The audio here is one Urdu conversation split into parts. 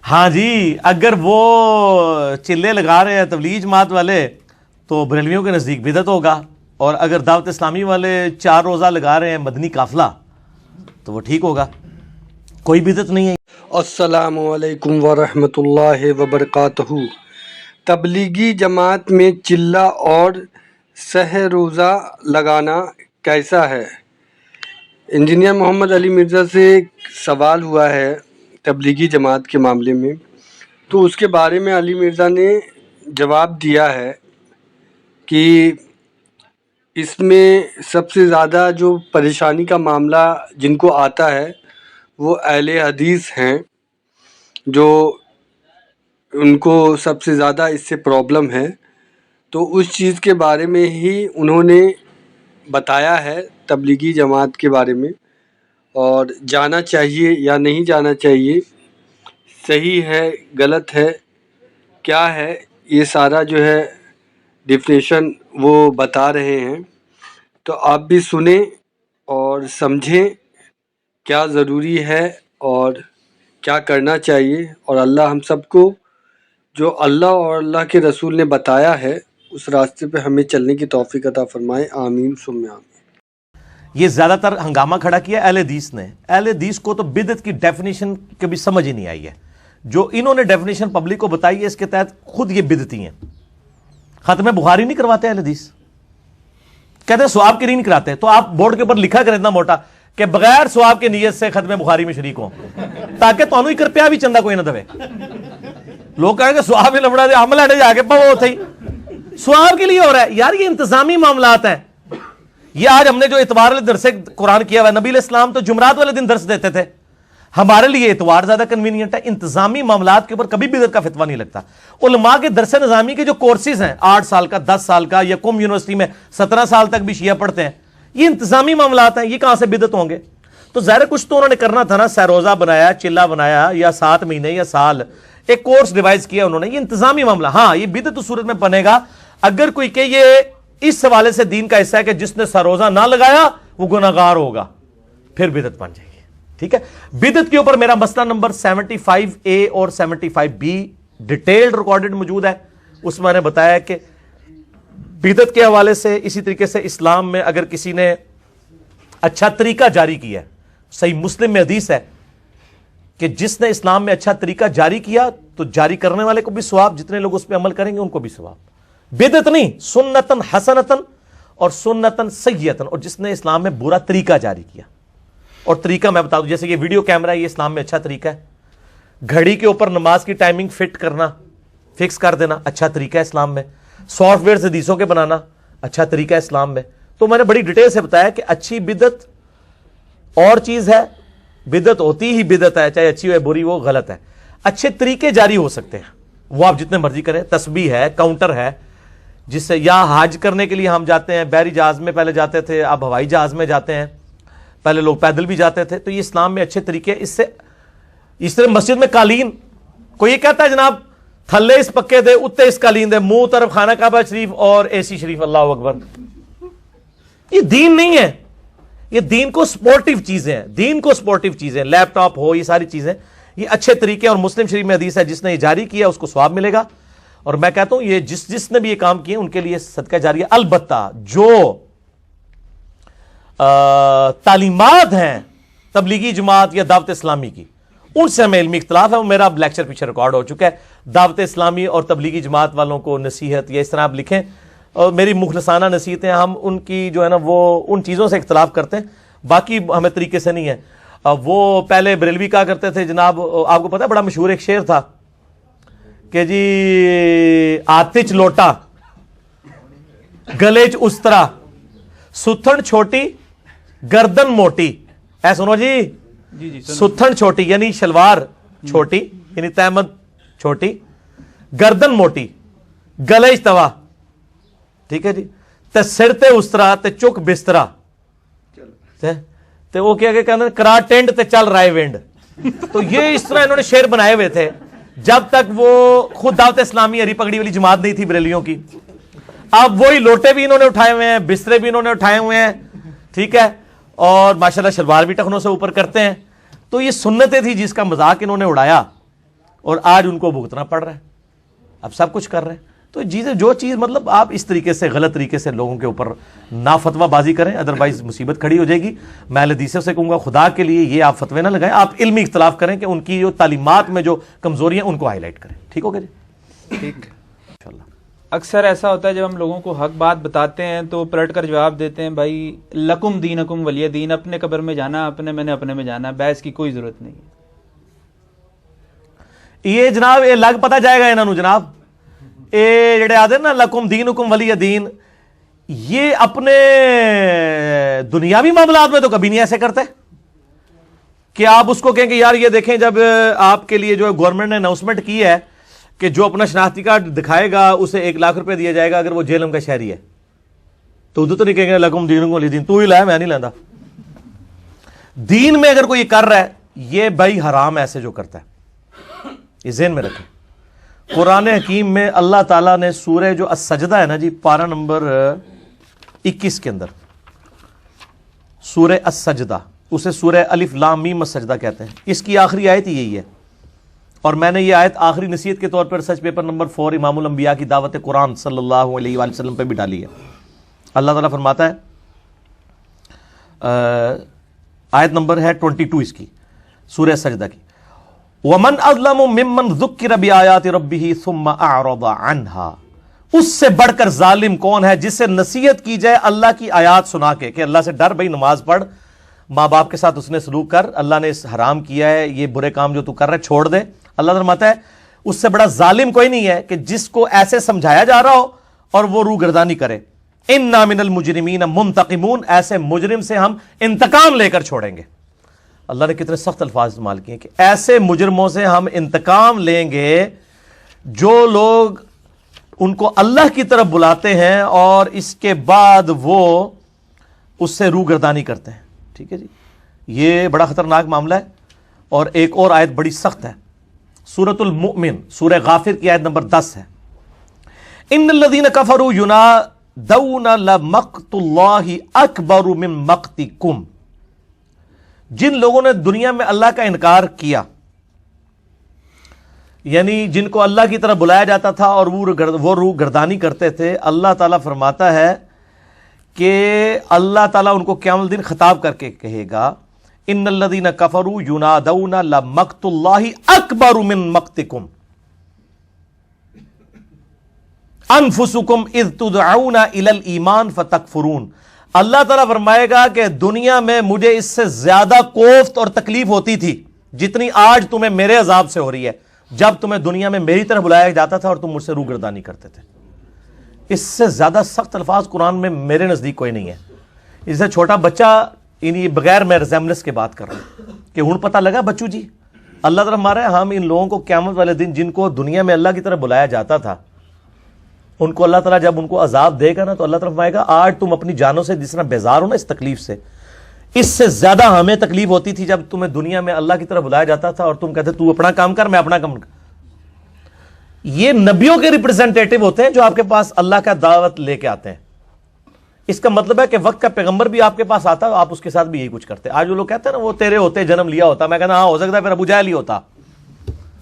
ہاں جی، اگر وہ چلے لگا رہے ہیں تبلیغ جماعت والے تو بریلویوں کے نزدیک بدعت ہوگا، اور اگر دعوت اسلامی والے 4 روزہ لگا رہے ہیں مدنی قافلہ تو وہ ٹھیک ہوگا، کوئی بدعت نہیں ہے۔ السلام علیکم ورحمۃ اللہ وبرکاتہ۔ تبلیغی جماعت میں چلہ اور سہ روزہ لگانا کیسا ہے؟ انجینئر محمد علی مرزا سے ایک سوال ہوا ہے تبلیغی جماعت کے معاملے میں، تو اس کے بارے میں علی مرزا نے جواب دیا ہے کہ اس میں سب سے زیادہ جو پریشانی کا معاملہ جن کو آتا ہے وہ اہل حدیث ہیں، جو ان کو سب سے زیادہ اس سے پرابلم ہے، تو اس چیز کے بارے میں ہی انہوں نے بتایا ہے تبلیغی جماعت کے بارے میں، اور جانا چاہیے یا نہیں جانا چاہیے، صحیح ہے غلط ہے کیا ہے، یہ سارا جو ہے ڈیفینیشن وہ بتا رہے ہیں۔ تو آپ بھی سنیں اور سمجھیں کیا ضروری ہے اور کیا کرنا چاہیے، اور اللہ ہم سب کو جو اللہ اور اللہ کے رسول نے بتایا ہے اس راستے پہ ہمیں چلنے کی توفیق عطا فرمائے، آمین ثم آمین۔ یہ زیادہ تر ہنگامہ کھڑا کیا اہل حدیث نے۔ اہل حدیث کو تو بدعت کی ڈیفینیشن کبھی سمجھ ہی نہیں آئی ہے، جو انہوں نے ڈیفینیشن پبلک کو بتائی ہے اس کے تحت خود یہ بدعتی ہیں۔ ختم بخاری نہیں کرواتے اہل حدیث، کہتے ہیں ثواب کے نہیں کراتے، تو آپ بورڈ کے اوپر لکھا کریں اتنا موٹا کہ بغیر ثواب کے نیت سے ختم بخاری میں شریک ہوں، تاکہ تانوں ہی کر پیا بھی چندہ کوئی نہ دے۔ لوگ کہیں گے ثواب ہی لبڑا دے عمل ہٹے جا کے پاو تھے ثواب کے لیے ہو رہا ہے۔ یار یہ انتظامی معاملات ہیں۔ یہ آج ہم نے جو اتوار والے درس قرآن کیا ہوا ہے، نبی علیہ السلام تو جمعرات والے دن درس دیتے تھے، ہمارے لیے اتوار زیادہ کنوینئنٹ ہے۔ انتظامی معاملات کے اوپر کبھی بدعت کا فتویٰ نہیں لگتا۔ علماء کے درس نظامی کے جو کورسز ہیں 8 سال کا 10 سال کا، یا قم یونیورسٹی میں 17 سال تک بھی شیعہ پڑھتے ہیں، یہ انتظامی معاملات ہیں، یہ کہاں سے بدعت ہوں گے؟ تو ظاہر کچھ تو انہوں نے کرنا تھا نا، سہ روزہ بنایا، چلہ بنایا، یا 7 مہینے یا سال ایک کورس ڈیوائز کیا انہوں نے، یہ انتظامی معاملہ۔ ہاں یہ بدعت اس صورت میں بنے گا اگر کوئی کہ یہ اس حوالے سے دین کا حصہ ہے کہ جس نے سہ روزہ نہ لگایا وہ گناہگار ہوگا، پھر بدعت بن جائے گی۔ ٹھیک ہے، بدعت کے اوپر میرا مسئلہ نمبر 75A اور 75B ڈیٹیلڈ ریکارڈڈ موجود ہے، اس میں نے بتایا کہ بدعت کے حوالے سے، اسی طریقے سے اسلام میں اگر کسی نے اچھا طریقہ جاری کیا ہے، صحیح مسلم میں حدیث ہے کہ جس نے اسلام میں اچھا طریقہ جاری کیا تو جاری کرنے والے کو بھی ثواب، جتنے لوگ اس پہ عمل کریں گے ان کو بھی ثواب۔ بدعت نہیں، سنتن حسنتن اور سنتن سیئتن، اور جس نے اسلام میں برا طریقہ جاری کیا، اور طریقہ میں بتا دوں، جیسے یہ ویڈیو کیمرہ ہے، یہ اسلام میں اچھا طریقہ ہے۔ گھڑی کے اوپر نماز کی ٹائمنگ فٹ کرنا، فکس کر دینا، اچھا طریقہ ہے اسلام میں۔ سافٹ ویئر حدیثوں کے بنانا، اچھا طریقہ ہے اسلام میں۔ تو میں نے بڑی ڈیٹیل سے بتایا کہ اچھی بدعت اور چیز ہے، بدعت ہوتی ہی بدعت ہے، چاہے اچھی ہو یا بری وہ غلط ہے۔ اچھے طریقے جاری ہو سکتے ہیں، وہ آپ جتنے مرضی کریں، تسبیح ہے، کاؤنٹر ہے، جس سے یا حج کرنے کے لیے ہم جاتے ہیں، بحری جہاز میں پہلے جاتے تھے، اب ہوائی جہاز میں جاتے ہیں، پہلے لوگ پیدل بھی جاتے تھے، تو یہ اسلام میں اچھے طریقے۔ اس طرح مسجد میں قالین، کوئی یہ کہتا ہے جناب تھلے اس پکے دے اتے اس قالین دے، منہ طرف خانہ کعبہ شریف اور AC شریف، اللہ اکبر، یہ دین نہیں ہے۔ یہ دین کو سپورٹیو چیزیں ہیں، دین کو سپورٹیو چیزیں، لیپ ٹاپ ہو، یہ ساری چیزیں، یہ اچھے طریقے، اور مسلم شریف میں حدیث ہے جس نے یہ جاری کیا اس کو ثواب ملے گا۔ اور میں کہتا ہوں یہ جس نے بھی یہ کام کیے ان کے لیے صدقہ جاریہ۔ البتہ جو تعلیمات ہیں تبلیغی جماعت یا دعوت اسلامی کی، ان سے ہمیں علمی اختلاف ہے، وہ میرا لیکچر پیچھے ریکارڈ ہو چکا ہے۔ دعوت اسلامی اور تبلیغی جماعت والوں کو نصیحت یا اس طرح آپ لکھیں، اور میری مخلصانہ نصیحتیں، ہم ان کی جو ہے نا وہ ان چیزوں سے اختلاف کرتے ہیں، باقی ہمیں طریقے سے نہیں ہے۔ وہ پہلے بریلوی کہا کرتے تھے جناب، آپ کو پتا ہے بڑا مشہور ایک شعر تھا کہ جی آتچ لوٹا گلیچ استرا ستھن چھوٹی گردن موٹی، اے سنو جی، ستھن چھوٹی یعنی شلوار چھوٹی یعنی تہمت چھوٹی، گردن موٹی، گلیچ توا، ٹھیک ہے جی، تے سر تے استرا تے چک بسترا، تے وہ کیا کہتے ہیں کرا ٹینڈ تے چل رائے وینڈ۔ تو یہ اس طرح انہوں نے شعر بنائے ہوئے تھے جب تک وہ خود دعوت اسلامی ہری پگڑی والی جماعت نہیں تھی بریلیوں کی۔ اب وہی لوٹے بھی انہوں نے اٹھائے ہوئے ہیں، بسترے بھی انہوں نے اٹھائے ہوئے ہیں، ٹھیک ہے، اور ماشاءاللہ شلوار بھی ٹخنوں سے اوپر کرتے ہیں۔ تو یہ سنتیں تھی جس کا مذاق انہوں نے اڑایا، اور آج ان کو بھگتنا پڑ رہا ہے، اب سب کچھ کر رہے ہیں. تو چیزیں جو چیز مطلب آپ اس طریقے سے غلط طریقے سے لوگوں کے اوپر نہ فتویٰ بازی کریں، ادروائز مصیبت کھڑی ہو جائے گی. میں اہل حدیث سے کہوں گا خدا کے لیے یہ آپ فتوے نہ لگائیں، آپ علمی اختلاف کریں کہ ان کی جو تعلیمات میں جو کمزوریاں ان کو ہائی لائٹ کریں. ٹھیک ہو گیا جی؟ ٹھیک. انشاءاللہ. اکثر ایسا ہوتا ہے جب ہم لوگوں کو حق بات بتاتے ہیں تو پلٹ کر جواب دیتے ہیں بھائی لکم دینکم ولی دین، اپنے قبر میں جانا میں نے اپنے میں جانا، بحث کی کوئی ضرورت نہیں ہے. یہ جناب یہ لگ پتا جائے گا انہوں نے جناب، اے جڑے آدھے نا لکم دینکم ولی دین، یہ اپنے دنیاوی معاملات میں تو کبھی نہیں ایسے کرتے کہ آپ اس کو کہیں کہ یار یہ دیکھیں جب آپ کے لیے جو گورنمنٹ نے اناؤنسمنٹ کی ہے کہ جو اپنا شناختی کارڈ دکھائے گا اسے 1 لاکھ روپے دیا جائے گا اگر وہ جیلم کا شہری ہے، تو ادھر تو نہیں کہیں گے لکم دینکم ولی دین، تو ہی لائے میں نہیں لینا. دین میں اگر کوئی کر رہا ہے یہ بھائی حرام ایسے جو کرتا ہے، یہ ذہن میں رکھیں. قرآن حکیم میں اللہ تعالیٰ نے سورہ جو السجدہ ہے نا جی، پارہ نمبر 21 کے اندر سورہ السجدہ، اسے سورہ الف لام میم السجدہ کہتے ہیں، اس کی آخری آیت ہی یہی ہے. اور میں نے یہ آیت آخری نصیحت کے طور پر ریسرچ پیپر نمبر 4 امام الانبیاء کی دعوت قرآن صلی اللہ علیہ وآلہ وسلم پہ بھی ڈالی ہے. اللہ تعالیٰ فرماتا ہے، آیت نمبر ہے 22 اس کی، سورہ سجدہ کی، وَمَنْ أَظْلَمُ مِمَّنْ ذُكِّرَ بِآيَاتِ رَبِّهِ ثُمَّ أَعْرَضَ عَنْهَا، اس سے بڑھ کر ظالم کون ہے جسے نصیحت کی جائے اللہ کی آیات سنا کے کہ اللہ سے ڈر، بھائی نماز پڑھ، ماں باپ کے ساتھ اس نے سلوک کر، اللہ نے اس حرام کیا ہے، یہ برے کام جو تو کر رہے چھوڑ دے. اللہ فرماتا ہے اس سے بڑا ظالم کوئی نہیں ہے کہ جس کو ایسے سمجھایا جا رہا ہو اور وہ روگردانی کرے. اِنَّا مِنَ الْمُجْرِمِينَ مُنْتَقِمُونَ، ایسے مجرم سے ہم انتقام لے کر چھوڑیں گے. اللہ نے کتنے سخت الفاظ استعمال کیے کہ ایسے مجرموں سے ہم انتقام لیں گے جو لوگ ان کو اللہ کی طرف بلاتے ہیں اور اس کے بعد وہ اس سے روگردانی کرتے ہیں. ٹھیک ہے جی، یہ بڑا خطرناک معاملہ ہے. اور ایک اور آیت بڑی سخت ہے، سورۃ المؤمن سورہ غافر کی آیت نمبر 10 ہے، ان الذین کفروا ینادون لمقت اللہ اکبر من مقتکم، جن لوگوں نے دنیا میں اللہ کا انکار کیا، یعنی جن کو اللہ کی طرف بلایا جاتا تھا اور وہ روگردانی کرتے تھے، اللہ تعالیٰ فرماتا ہے کہ اللہ تعالیٰ ان کو قیامت دن خطاب کر کے کہے گا، ان الذین کفروا ینادون لمقت اللہ اکبر من مقتکم انفسکم اذ تدعون الی الایمان فتکفرون. اللہ تعالیٰ فرمائے گا کہ دنیا میں مجھے اس سے زیادہ کوفت اور تکلیف ہوتی تھی جتنی آج تمہیں میرے عذاب سے ہو رہی ہے، جب تمہیں دنیا میں میری طرف بلایا جاتا تھا اور تم مجھ سے روگردانی کرتے تھے. اس سے زیادہ سخت الفاظ قرآن میں میرے نزدیک کوئی نہیں ہے. اس سے چھوٹا بچہ انہی بغیر میں ریزیمبلنس کی بات کر رہا ہوں کہ ہن پتہ لگا بچو جی، اللہ تعالیٰ ہمارا ہے ہم ان لوگوں کو قیامت والے دن جن کو دنیا میں اللہ کی طرف بلایا جاتا تھا ان کو اللہ تعالیٰ جب ان کو عذاب دے گا نا تو اللہ تعالیٰ فرمائے گا آج تم اپنی جانوں سے جس طرح بیزار ہو نا اس تکلیف سے، اس سے زیادہ ہمیں تکلیف ہوتی تھی جب تمہیں دنیا میں اللہ کی طرف بلایا جاتا تھا اور تم کہتے تو اپنا کام کر میں اپنا کام کر. یہ نبیوں کے ریپرزینٹیٹو ہوتے ہیں جو آپ کے پاس اللہ کا دعوت لے کے آتے ہیں. اس کا مطلب ہے کہ وقت کا پیغمبر بھی آپ کے پاس آتا ہے، آپ اس کے ساتھ بھی یہی کچھ کرتے. آج وہ لوگ کہتے ہیں نا وہ تیرے ہوتے جنم لیا ہوتا، میں کہنا ہاں ہو سکتا ہے پھر ابو جہل ہی ہوتا،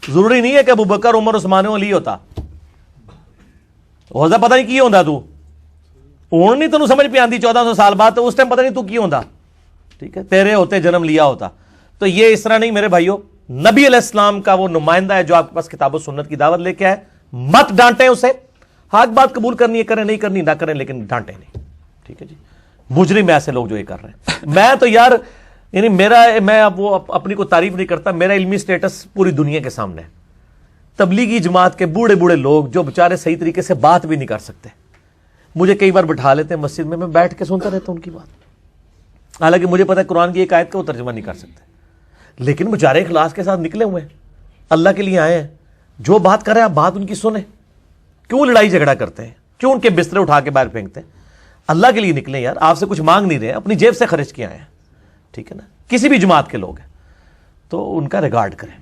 ضروری نہیں ہے کہ ابو بکر عمر عثمان علی ہوتا. ہو پتہ نہیں کی ہوندا تو ہوں نہیں تینوں سمجھ پہ آندی 1400 سال بعد، تو اس ٹائم پتہ نہیں تو کی ہوندا. ٹھیک ہے، تیرے ہوتے جنم لیا ہوتا. تو یہ اس طرح نہیں میرے بھائیوں، نبی علیہ السلام کا وہ نمائندہ ہے جو آپ کے پاس کتاب و سنت کی دعوت لے کے آئے. مت ڈانٹیں اسے، حق بات قبول کرنی ہے کریں، نہیں کرنی نہ کریں، لیکن ڈانٹیں نہیں. ٹھیک ہے جی، مجرم ایسے لوگ جو یہ کر رہے ہیں. میں تو یار یعنی میں اب وہ اپنی کو تعریف نہیں کرتا، میرا علمی سٹیٹس پوری دنیا کے سامنے ہے. تبلیغی جماعت کے بوڑھے بوڑھے لوگ جو بےچارے صحیح طریقے سے بات بھی نہیں کر سکتے، مجھے کئی بار بٹھا لیتے ہیں مسجد میں بیٹھ کے سنتا رہتا ہوں ان کی بات، حالانکہ مجھے پتا ہے قرآن کی ایک آیت کا وہ ترجمہ نہیں کر سکتے، لیکن بےچارے اخلاص کے ساتھ نکلے ہوئے ہیں، اللہ کے لیے آئے ہیں. جو بات کر رہے ہیں آپ بات ان کی سنیں. کیوں لڑائی جھگڑا کرتے ہیں؟ کیوں ان کے بسترے اٹھا کے باہر پھینکتے ہیں؟ اللہ کے لیے نکلیں یار، آپ سے کچھ مانگ نہیں رہے ہیں، اپنی جیب سے خرچ کے آئے ہیں. ٹھیک ہے نا، کسی بھی جماعت کے لوگ ہیں تو ان کا ریگارڈ کریں.